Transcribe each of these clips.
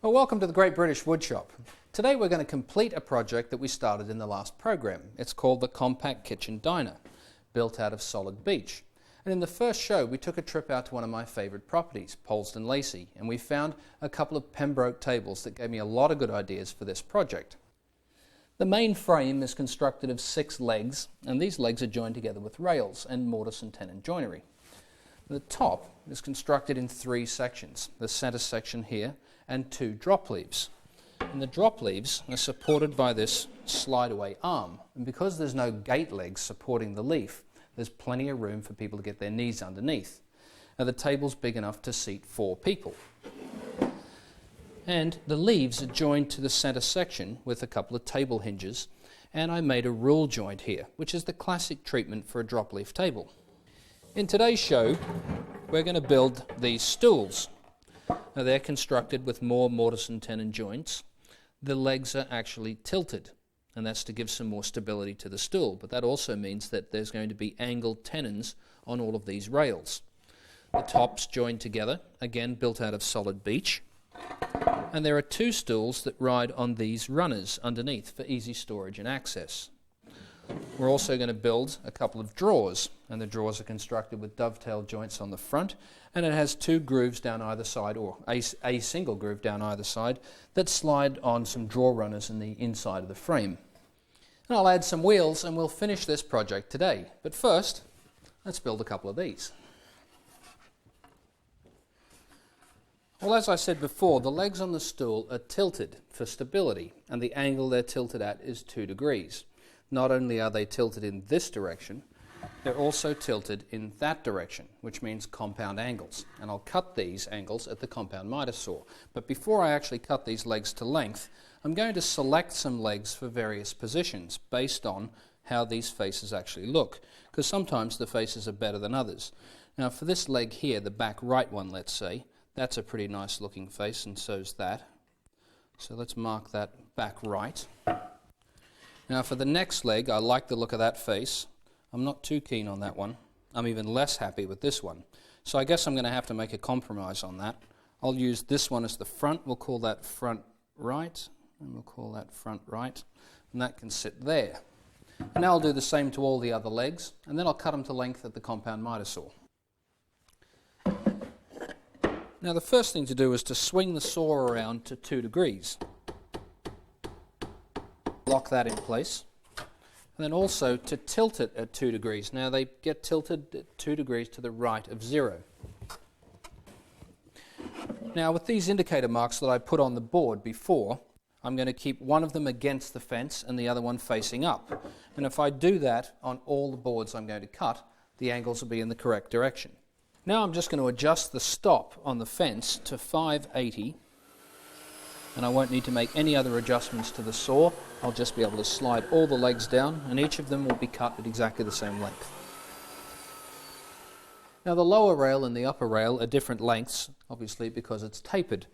Well, welcome to the Great British Woodshop. Today we're going to complete a project that we started in the last program. It's called the Compact Kitchen Diner, built out of solid beech. And in the first show we took a trip out to one of my favourite properties, Polesden Lacey, and we found a couple of Pembroke tables that gave me a lot of good ideas for this project. The main frame is constructed of 6 legs, and these legs are joined together with rails and mortise and tenon joinery. The top is constructed in 3 sections, the centre section here and 2 drop leaves. And the drop leaves are supported by this slide-away arm, and because there's no gate legs supporting the leaf, there's plenty of room for people to get their knees underneath. Now the table's big enough to seat 4 people. And the leaves are joined to the centre section with a couple of table hinges, and I made a rule joint here, which is the classic treatment for a drop leaf table. In today's show, we're going to build these stools. Now they're constructed with more mortise and tenon joints. The legs are actually tilted, and that's to give some more stability to the stool, but that also means that there's going to be angled tenons on all of these rails. The top's joined together, again built out of solid beech, and there are 2 stools that ride on these runners underneath for easy storage and access. We're also going to build a couple of drawers, and the drawers are constructed with dovetail joints on the front, and it has 2 grooves down either side, or a single groove down either side, that slide on some drawer runners in the inside of the frame. And I'll add some wheels and we'll finish this project today. But first, let's build a couple of these. Well, as I said before, the legs on the stool are tilted for stability, and the angle they're tilted at is 2 degrees. Not only are they tilted in this direction, they're also tilted in that direction, which means compound angles. And I'll cut these angles at the compound miter saw. But before I actually cut these legs to length, I'm going to select some legs for various positions based on how these faces actually look, because sometimes the faces are better than others. Now for this leg here, the back right one, let's say, that's a pretty nice looking face, and so's that. So let's mark that back right. Now for the next leg, I like the look of that face. I'm not too keen on that one. I'm even less happy with this one. So I guess I'm going to have to make a compromise on that. I'll use this one as the front. We'll call that front right, and we'll call that front right, and that can sit there. And now I'll do the same to all the other legs, and then I'll cut them to length at the compound miter saw. Now the first thing to do is to swing the saw around to 2 degrees. Lock that in place, and then also to tilt it at 2 degrees. Now they get tilted at 2 degrees to the right of 0. Now with these indicator marks that I put on the board before, I'm going to keep one of them against the fence and the other one facing up. And if I do that on all the boards I'm going to cut, the angles will be in the correct direction. Now I'm just going to adjust the stop on the fence to 580, and I won't need to make any other adjustments to the saw. I'll just be able to slide all the legs down, and each of them will be cut at exactly the same length. Now the lower rail and the upper rail are different lengths, obviously because it's tapered,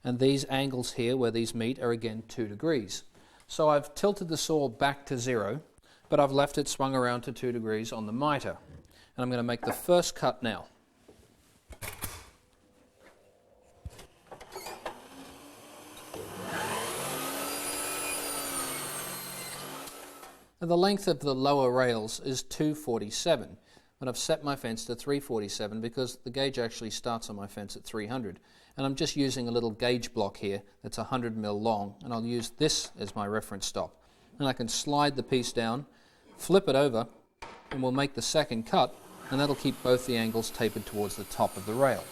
and these angles here where these meet are again 2 degrees. So I've tilted the saw back to 0, but I've left it swung around to 2 degrees on the miter, and I'm going to make the first cut now. The length of the lower rails is 247, but I've set my fence to 347 because the gauge actually starts on my fence at 300. And I'm just using a little gauge block here that's 100 mil long, and I'll use this as my reference stop. And I can slide the piece down, flip it over, and we'll make the second cut, and that'll keep both the angles tapered towards the top of the rail.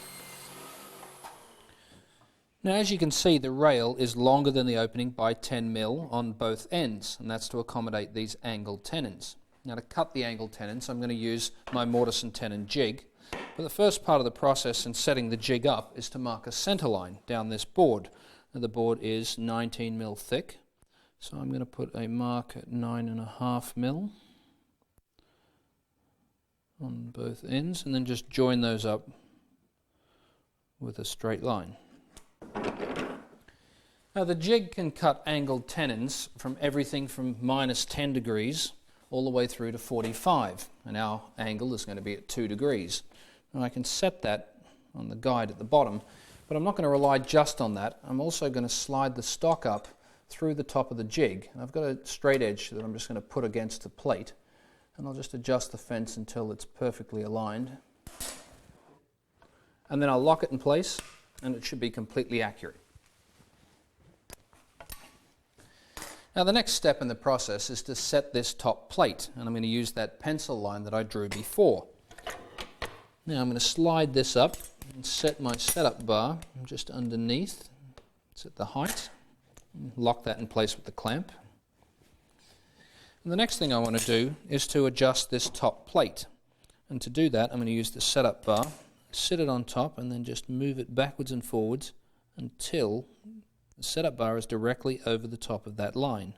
Now as you can see, the rail is longer than the opening by 10 mil on both ends, and that's to accommodate these angled tenons. Now to cut the angled tenons, I'm going to use my mortise and tenon jig, but the first part of the process in setting the jig up is to mark a centre line down this board. Now the board is 19 mil thick, so I'm going to put a mark at 9.5 mil on both ends, and then just join those up with a straight line. Now the jig can cut angled tenons from everything from -10 degrees all the way through to 45, and our angle is going to be at 2 degrees. And I can set that on the guide at the bottom But I'm not going to rely just on that. I'm also going to slide the stock up through the top of the jig. And I've got a straight edge that I'm just going to put against the plate. And I'll just adjust the fence until it's perfectly aligned. And then I'll lock it in place, and it should be completely accurate. Now the next step in the process is to set this top plate, and I'm going to use that pencil line that I drew before. Now I'm going to slide this up and set my setup bar just underneath. Set the height, lock that in place with the clamp. And the next thing I want to do is to adjust this top plate. And to do that, I'm going to use the setup bar, sit it on top, and then just move it backwards and forwards until the setup bar is directly over the top of that line.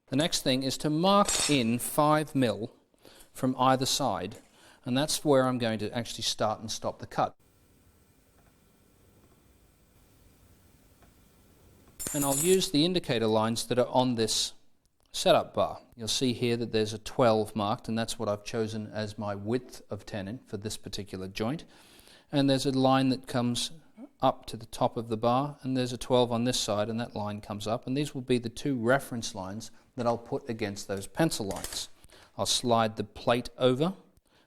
The next thing is to mark in 5 mil from either side, and that's where I'm going to actually start and stop the cut. And I'll use the indicator lines that are on this setup bar. You'll see here that there's a 12 marked, and that's what I've chosen as my width of tenon for this particular joint. And there's a line that comes up to the top of the bar, and there's a 12 on this side, and that line comes up, and these will be the 2 reference lines that I'll put against those pencil lines. I'll slide the plate over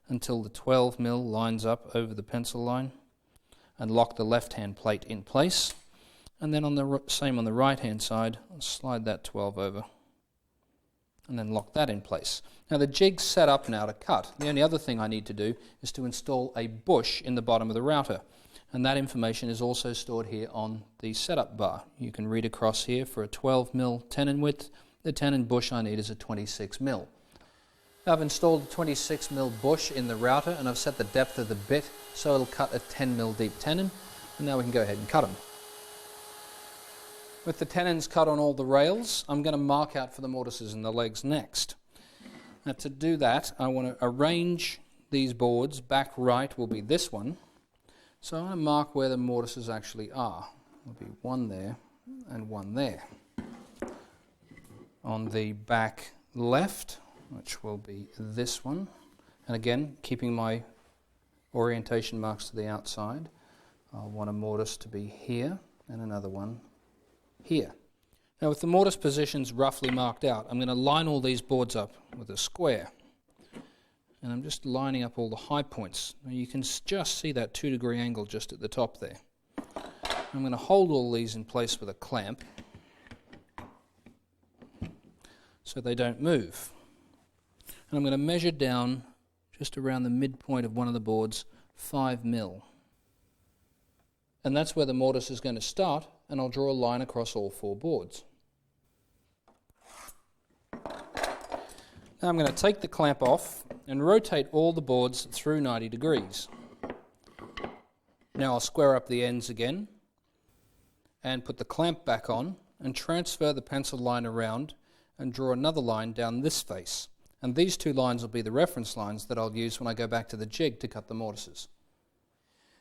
until the 12 mil lines up over the pencil line, and lock the left hand plate in place, and then on the same on the right hand side, I'll slide that 12 over and then lock that in place. Now the jig's set up now to cut. The only other thing I need to do is to install a bush in the bottom of the router, and that information is also stored here on the setup bar. You can read across here for a 12 mil tenon width. The tenon bush I need is a 26 mil. Now I've installed a 26 mil bush in the router, and I've set the depth of the bit so it'll cut a 10 mil deep tenon, and now we can go ahead and cut them. With the tenons cut on all the rails, I'm going to mark out for the mortises and the legs next. Now to do that, I want to arrange these boards. Back right will be this one. So I'm going to mark where the mortises actually are. There'll be one there and one there. On the back left, which will be this one, and again, keeping my orientation marks to the outside, I'll want a mortise to be here and another one here. Now with the mortise positions roughly marked out, I'm going to line all these boards up with a square. And I'm just lining up all the high points. Now you can just see that 2-degree angle just at the top there. I'm going to hold all these in place with a clamp so they don't move. And I'm going to measure down just around the midpoint of one of the boards 5 mil. And that's where the mortise is going to start, and I'll draw a line across all 4 boards. Now I'm going to take the clamp off and rotate all the boards through 90 degrees. Now I'll square up the ends again and put the clamp back on and transfer the pencil line around and draw another line down this face. And these 2 lines will be the reference lines that I'll use when I go back to the jig to cut the mortises.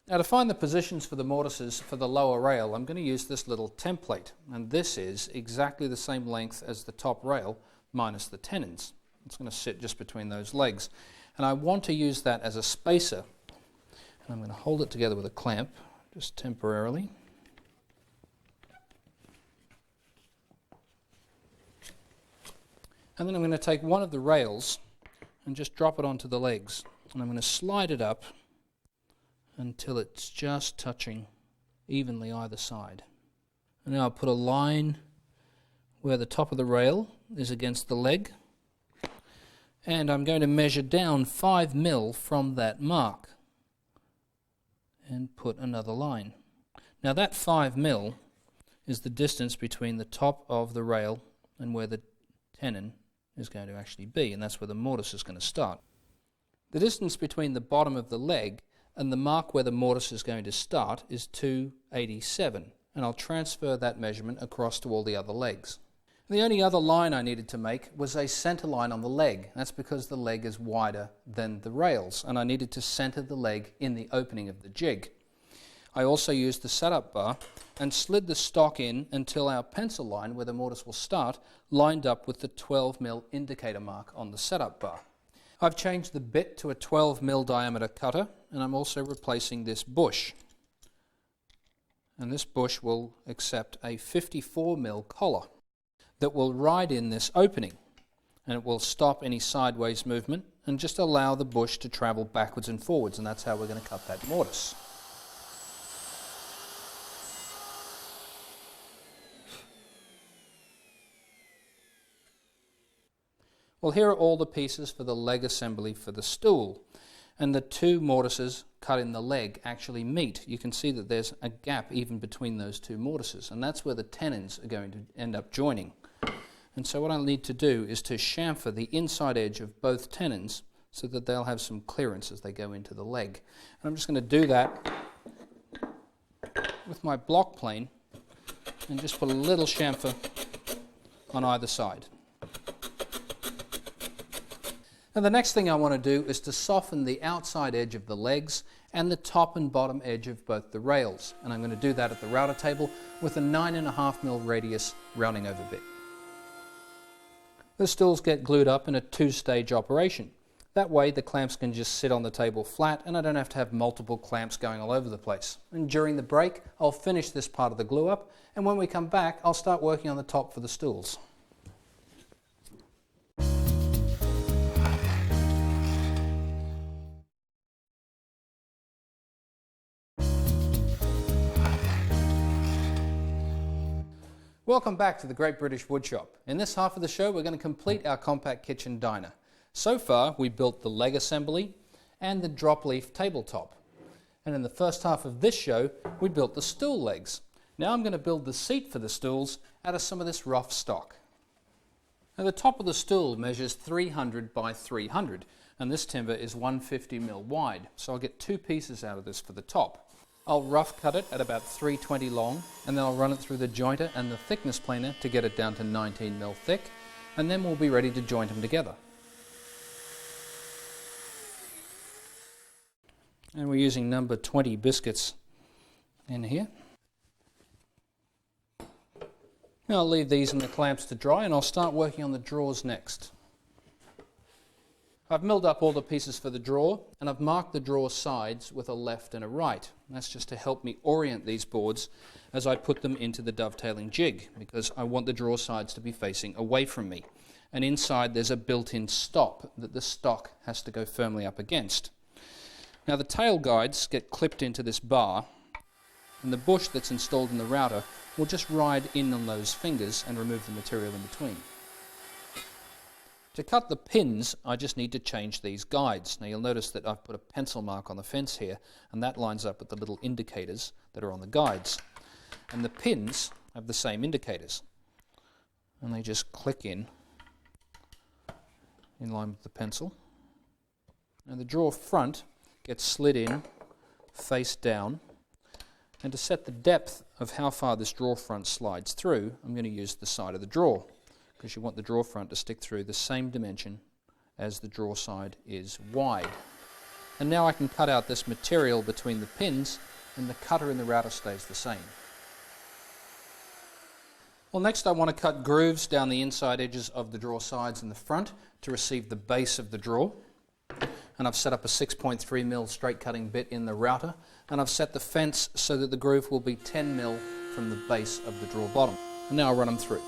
Now to find the positions for the mortises for the lower rail, I'm going to use this little template, and this is exactly the same length as the top rail minus the tenons. It's going to sit just between those legs, and I want to use that as a spacer, and I'm going to hold it together with a clamp just temporarily. And then I'm going to take one of the rails and just drop it onto the legs, and I'm going to slide it up until it's just touching evenly either side. And now I'll put a line where the top of the rail is against the leg, and I'm going to measure down 5 mil from that mark and put another line. Now that 5 mil is the distance between the top of the rail and where the tenon is going to actually be, and that's where the mortise is going to start. The distance between the bottom of the leg and the mark where the mortise is going to start is 287, and I'll transfer that measurement across to all the other legs. The only other line I needed to make was a center line on the leg. That's because the leg is wider than the rails, and I needed to center the leg in the opening of the jig. I also used the setup bar and slid the stock in until our pencil line, where the mortise will start, lined up with the 12 mil indicator mark on the setup bar. I've changed the bit to a 12 mil diameter cutter, and I'm also replacing this bush And this bush will accept a 54mm collar that will ride in this opening, and it will stop any sideways movement and just allow the bush to travel backwards and forwards, and that's how we're going to cut that mortise. Well, here are all the pieces for the leg assembly for the stool, and the two mortises cut in the leg actually meet. You can see that there's a gap even between those two mortises, and that's where the tenons are going to end up joining. And so what I'll need to do is to chamfer the inside edge of both tenons so that they'll have some clearance as they go into the leg. And I'm just going to do that with my block plane and just put a little chamfer on either side. Now the next thing I want to do is to soften the outside edge of the legs and the top and bottom edge of both the rails. And I'm going to do that at the router table with a 9.5mm radius rounding over bit. The stools get glued up in a two-stage operation. That way the clamps can just sit on the table flat and I don't have to have multiple clamps going all over the place. And during the break I'll finish this part of the glue up, and when we come back I'll start working on the top for the stools. Welcome back to the Great British Woodshop. In this half of the show we're going to complete our compact kitchen diner. So far we built the leg assembly and the drop leaf tabletop. And in the first half of this show we built the stool legs. Now I'm going to build the seat for the stools out of some of this rough stock. Now the top of the stool measures 300 by 300 and this timber is 150mm wide, so I'll get two pieces out of this for the top. I'll rough cut it at about 320 long, and then I'll run it through the jointer and the thickness planer to get it down to 19mm thick, and then we'll be ready to joint them together. And we're using number 20 biscuits in here. Now I'll leave these in the clamps to dry, and I'll start working on the drawers next. I've milled up all the pieces for the drawer, and I've marked the drawer sides with a left and a right. That's just to help me orient these boards as I put them into the dovetailing jig, because I want the drawer sides to be facing away from me. And inside there's a built-in stop that the stock has to go firmly up against. Now the tail guides get clipped into this bar, and the bush that's installed in the router will just ride in on those fingers and remove the material in between. To cut the pins, I just need to change these guides. Now you'll notice that I've put a pencil mark on the fence here, and that lines up with the little indicators that are on the guides. And the pins have the same indicators. And they just click in line with the pencil. And the drawer front gets slid in, face down. And to set the depth of how far this drawer front slides through, I'm going to use the side of the drawer, because you want the drawer front to stick through the same dimension as the drawer side is wide. And now I can cut out this material between the pins, and the cutter in the router stays the same. Well, next I want to cut grooves down the inside edges of the drawer sides in the front to receive the base of the drawer. And I've set up a 6.3mm straight cutting bit in the router, and I've set the fence so that the groove will be 10mm from the base of the drawer bottom. And now I'll run them through.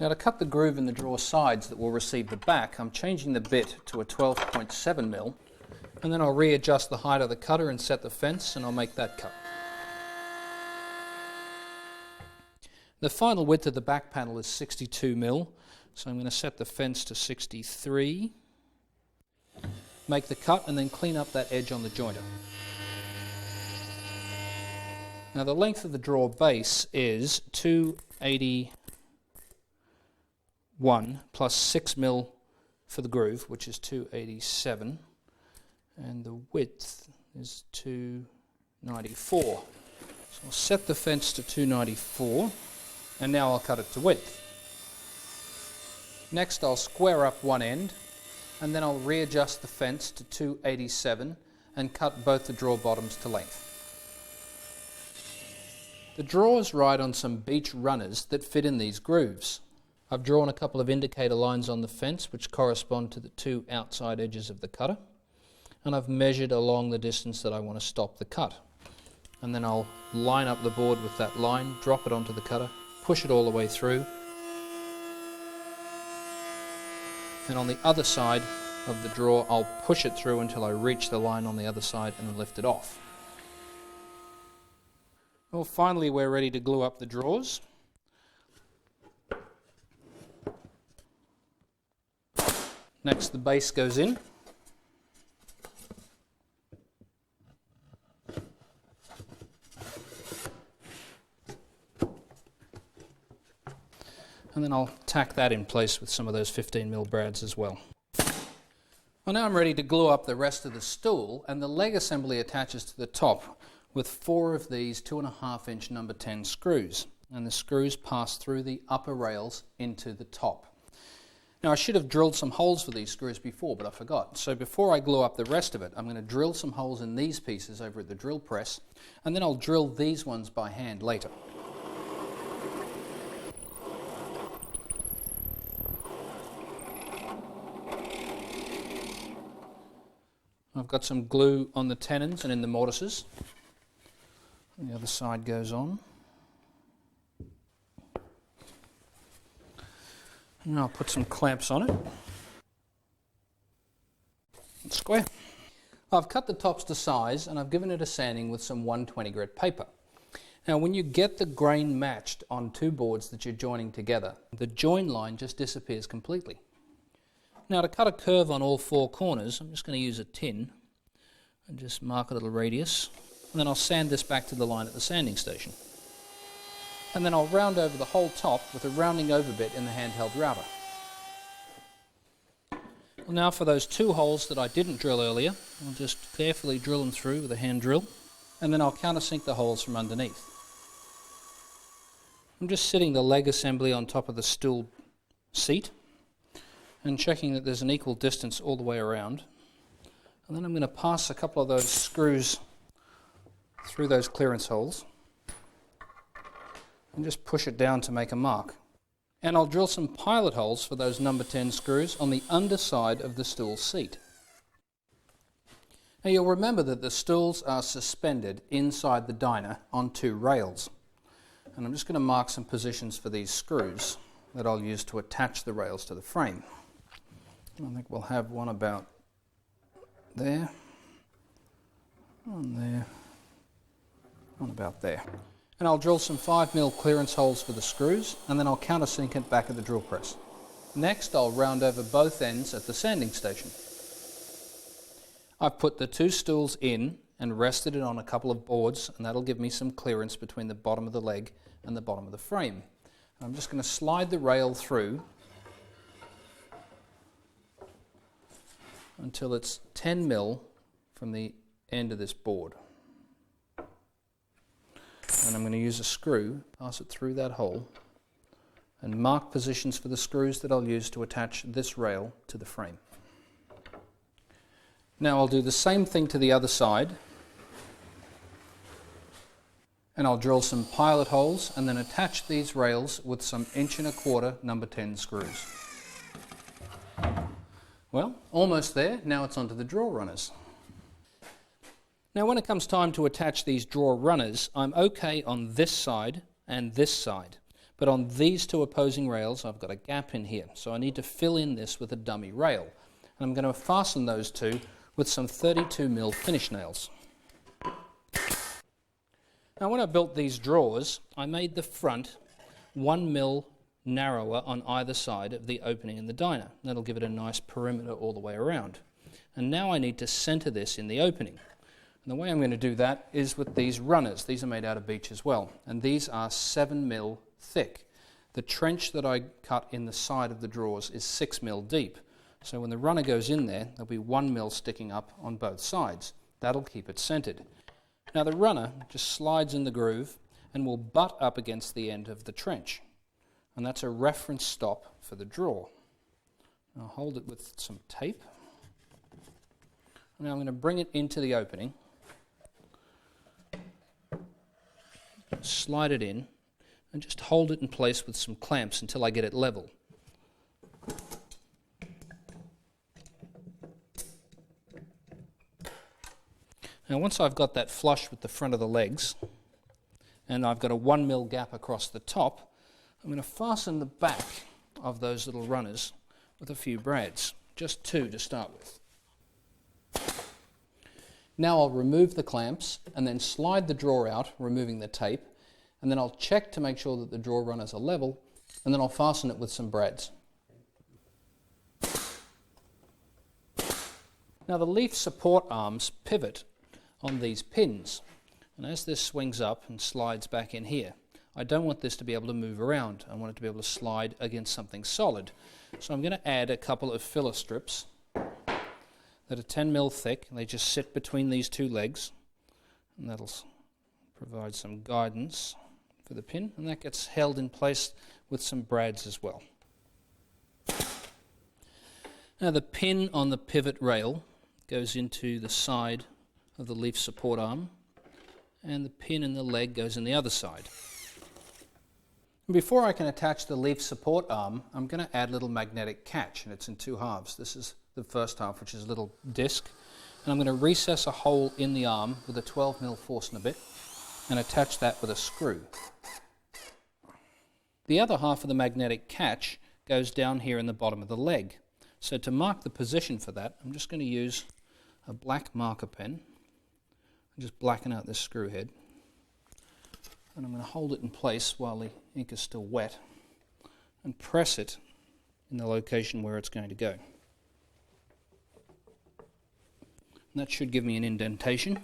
Now to cut the groove in the drawer sides that will receive the back, I'm changing the bit to a 12.7mm, and then I'll readjust the height of the cutter and set the fence, and I'll make that cut. The final width of the back panel is 62mm, so I'm going to set the fence to 63, make the cut, and then clean up that edge on the jointer. Now the length of the drawer base is 281 plus 6mm for the groove, which is 287, and the width is 294. So I'll set the fence to 294, and now I'll cut it to width. Next I'll square up one end, and then I'll readjust the fence to 287 and cut both the drawer bottoms to length. The drawers ride on some beech runners that fit in these grooves. I've drawn a couple of indicator lines on the fence which correspond to the two outside edges of the cutter, and I've measured along the distance that I want to stop the cut. and then I'll line up the board with that line, drop it onto the cutter, push it all the way through, and on the other side of the drawer I'll push it through until I reach the line on the other side and then lift it off. Well, finally we're ready to glue up the drawers. Next the base goes in. And then I'll tack that in place with some of those 15mm brads as well. Well, now I'm ready to glue up the rest of the stool, and the leg assembly attaches to the top with 4 of these 2.5-inch number 10 screws, and the screws pass through the upper rails into the top. Now I should have drilled some holes for these screws before, but I forgot. So before I glue up the rest of it, I'm going to drill some holes in these pieces over at the drill press, and then I'll drill these ones by hand later. I've got some glue on the tenons and in the mortises. And the other side goes on. And I'll put some clamps on it. It's square. I've cut the tops to size and I've given it a sanding with some 120 grit paper. Now when you get the grain matched on 2 boards that you're joining together, the join line just disappears completely. Now to cut a curve on all 4 corners, I'm just going to use a tin and just mark a little radius, and then I'll sand this back to the line at the sanding station. And then I'll round over the whole top with a rounding over bit in the handheld router. Well, now for those 2 holes that I didn't drill earlier, I'll just carefully drill them through with a hand drill, and then I'll countersink the holes from underneath. I'm just sitting the leg assembly on top of the stool seat and checking that there's an equal distance all the way around. And then I'm going to pass a couple of those screws through those clearance holes and just push it down to make a mark. And I'll drill some pilot holes for those number 10 screws on the underside of the stool seat. Now you'll remember that the stools are suspended inside the diner on 2 rails. And I'm just going to mark some positions for these screws that I'll use to attach the rails to the frame. I think we'll have one about there, one there, one about there. And I'll drill some 5mm clearance holes for the screws, and then I'll countersink it back at the drill press. Next I'll round over both ends at the sanding station. I've put the 2 stools in and rested it on a couple of boards, and that'll give me some clearance between the bottom of the leg and the bottom of the frame. And I'm just going to slide the rail through until it's 10mm from the end of this board. And I'm going to use a screw, pass it through that hole, and mark positions for the screws that I'll use to attach this rail to the frame. Now I'll do the same thing to the other side, and I'll drill some pilot holes and then attach these rails with some 1.25" number 10 screws. Well, almost there. Now it's onto the drawer runners. Now when it comes time to attach these drawer runners, I'm okay on this side and this side. But on these 2 opposing rails, I've got a gap in here. So I need to fill in this with a dummy rail. And I'm going to fasten those 2 with some 32mm finish nails. Now when I built these drawers, I made the front 1mm narrower on either side of the opening in the diner. That'll give it a nice perimeter all the way around. And now I need to center this in the opening. And the way I'm going to do that is with these runners. These are made out of beech as well, and these are 7mm thick. The trench that I cut in the side of the drawers is 6mm deep. So when the runner goes in there, there'll be 1mm sticking up on both sides. That'll keep it centered. Now the runner just slides in the groove and will butt up against the end of the trench. And that's a reference stop for the drawer. I'll hold it with some tape. Now I'm going to bring it into the opening, slide it in, and just hold it in place with some clamps until I get it level. Now once I've got that flush with the front of the legs, and I've got a 1mm gap across the top, I'm going to fasten the back of those little runners with a few brads, just 2 to start with. Now I'll remove the clamps and then slide the drawer out, removing the tape, and then I'll check to make sure that the drawer runners are level, and then I'll fasten it with some brads. Now the leaf support arms pivot on these pins, and as this swings up and slides back in here, I don't want this to be able to move around. I want it to be able to slide against something solid. So I'm going to add a couple of filler strips that are 10mm thick, and they just sit between these 2 legs, and that'll provide some guidance for the pin, and that gets held in place with some brads as well. Now the pin on the pivot rail goes into the side of the leaf support arm, and the pin in the leg goes in the other side. Before I can attach the leaf support arm, I'm going to add a little magnetic catch, and it's in 2 halves. This is the first half, which is a little disc, and I'm going to recess a hole in the arm with a 12mm Forstner bit and attach that with a screw. The other half of the magnetic catch goes down here in the bottom of the leg. So to mark the position for that, I'm just going to use a black marker pen and just blacken out this screw head. And I'm going to hold it in place while the ink is still wet and press it in the location where it's going to go. And that should give me an indentation,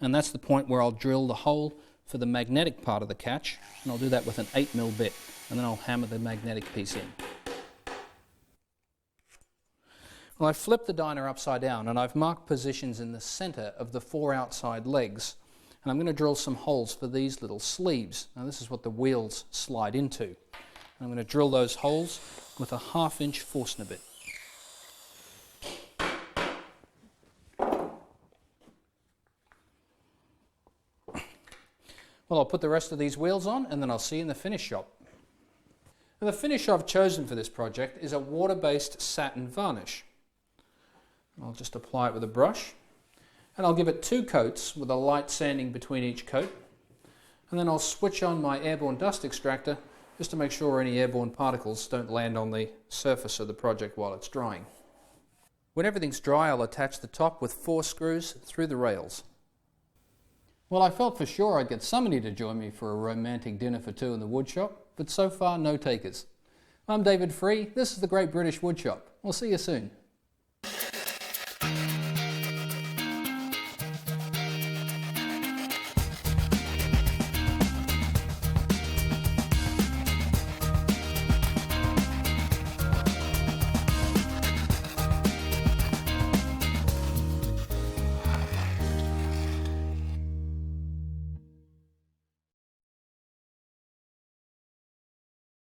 and that's the point where I'll drill the hole for the magnetic part of the catch, and I'll do that with an 8mm bit, and then I'll hammer the magnetic piece in. Well, I've flipped the diner upside down, and I've marked positions in the centre of the 4 outside legs, and I'm going to drill some holes for these little sleeves. Now this is what the wheels slide into. And I'm going to drill those holes with a 1/2-inch Forstner bit. Well, I'll put the rest of these wheels on, and then I'll see you in the finish shop. Now, the finish I've chosen for this project is a water-based satin varnish. I'll just apply it with a brush, and I'll give it 2 coats with a light sanding between each coat, and then I'll switch on my airborne dust extractor just to make sure any airborne particles don't land on the surface of the project while it's drying. When everything's dry, I'll attach the top with 4 screws through the rails. Well, I felt for sure I'd get somebody to join me for a romantic dinner for 2 in the woodshop, but so far no takers. I'm David Free, this is the Great British Woodshop. We'll see you soon.